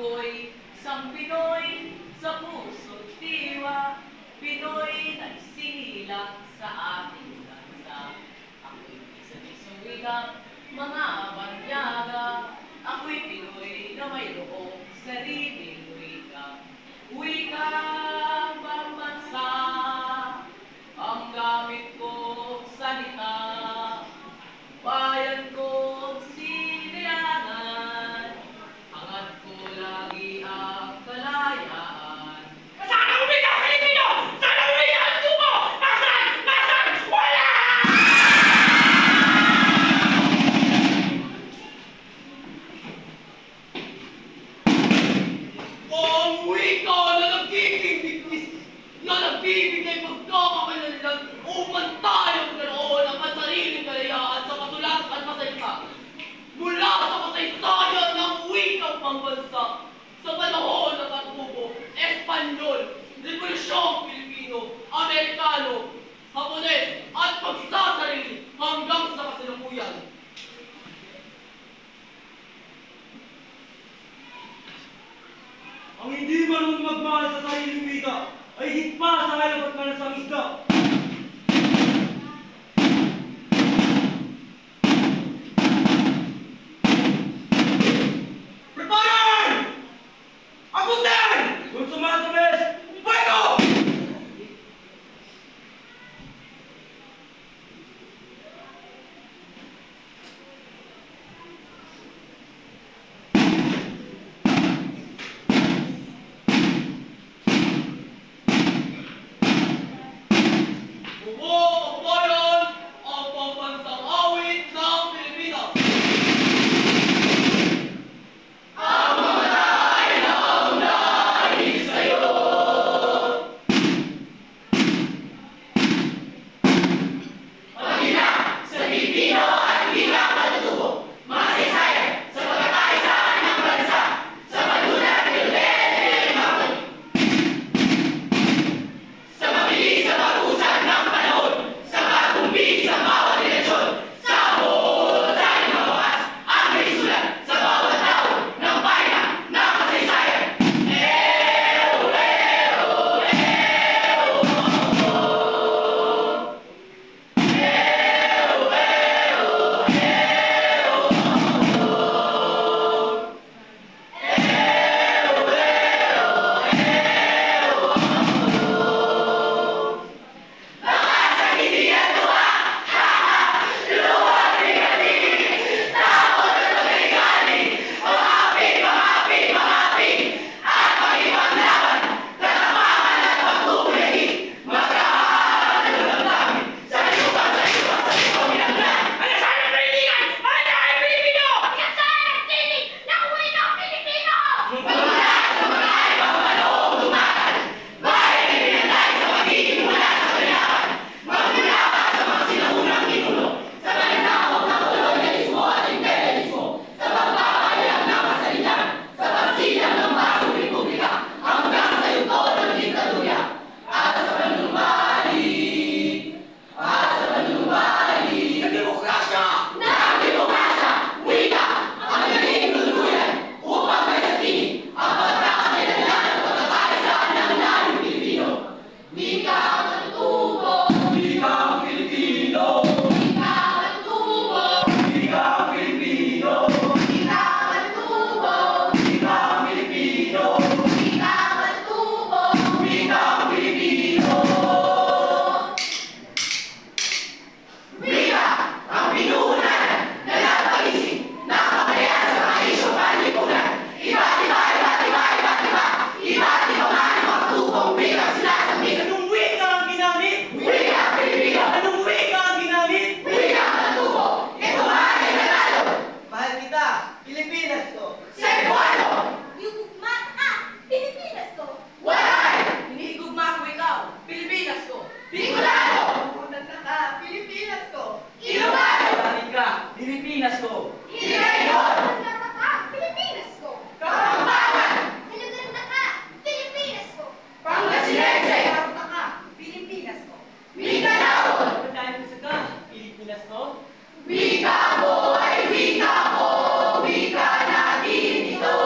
Ako'y isang Pinoy sa puso't diwa, Pinoy nagsilang sa ating bansa. Ako'y isa-isang wika, mga banyaga, ako'y Pinoy na mayroong sariling wika. Wikang pambansa, ang gamit kong salita, bayan kong sinilangan, hangad ko lagi ang kalayaan. Sana umika ang Pilipino! Sana umika ang tubo! Nasaan? Nasaan? Wala! Ang wika na nagkikibigis, na nagbibigay pagkakakilanlan upang tayo magkaroon ng masariling kalayaan sa kasulat at masalita. Mula sa kasaysayan ng wikang pambansa, sa panahon ng Katubo, Espanyol, Revolusyong Pilipino, Amerikano, Hapones, at pagsasarili hanggang sa kasalukuyan. Ang hindi marunong magmahal sa sariling wika ay higit pa sa halap at manasang isda. Preparen! Apunten! Kung sumatamis, Fuego! Kababayan, ang pambansang awit ng Pilipinas. Ang mamatay na unahin sa'yo. Pagina sa Pilipino at bilang matutubo, masaysayan sa pagkakaisa ng bansa, sa panunan ni Rodel Mabon. Sa mabilis na pag-usad ng panahon, sa pagkumbis sa bawat eleksyon, sa husay ng mabakas at may sulat sa bawat taon ng bayan na kasaysayan. Lakas ang hindi at tuwa, luwag negative, takot at pagkaligalig, mga api, at mag-ibang laban, katapangan at pagtutulagi, magkakaan ng damdamin, sa lupang pinaglaan. Ano saan ang kaibigan? Ano ang Pilipino? Ano saan ang tinig ng wikang Pilipino? Mula sa mga ibang panahon dumaan, bayan ay pinanday sa pagiging mula sa kanilaan. Magmula sa mga sinaunang ninuno, sa pananakot ng kolonyalismo at imperialismo, sa pagpapahayag ng masalitan, sa pagsilang ng bagong republika, hanggang sa yugto ng diktadurya. At sa panunumbalik, ng demokrasya, wika, ang naging luluyan upang may sa tingin ang pagkakakilanlan at pagkakaisa ng unahing Pilipino. Wika matutubo, wika ang Pilipino, wika matutubo, wika ang Pilipino, wika matutubo, wika ang Pilipino, wika matutubo. wika ang Pilipino. Wika ang pinuunahan na napag-isip na kaparehan sa mga isyong panlipunan. Iba't iba man ang mga tubong wika sinasabi. Anong wika ang ginamit? Wika Pilipino, Anong wika ang ginamit? wika matutubo. Ito man ay nanalo. Mahal kita, Pilipinas to. Cebuano, Yugugma Pilipinas to. Waray, Hinihigugma ko ikaw, Pilipinas ko. Bicolano, Unang ka, Pilipinas to. Ilocano, Balik ka, Pilipinas ko. Iloilo, Pilipinas ko. Kapampangan, Kaluganda ka, Pilipinas ko. Pangasinense, Pilipinas ko. Mindanao. Dahil sa ka, Pilipinas ko. Wika mo ay wika ko, wika natin ito.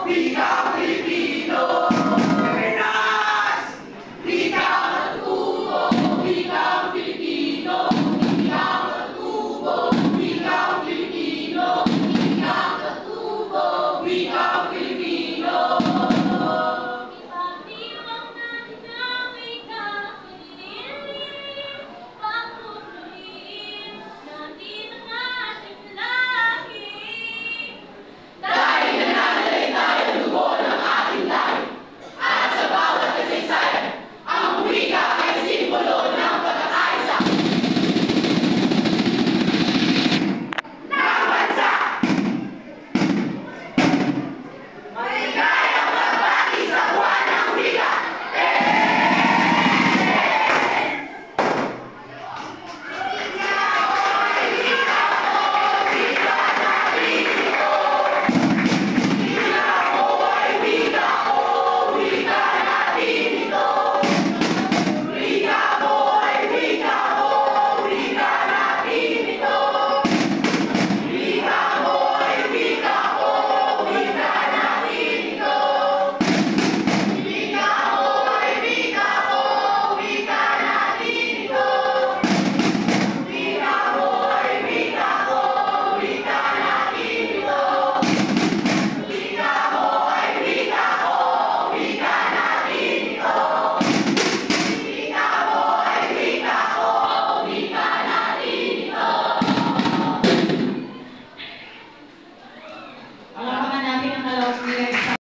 Wika Pilipino!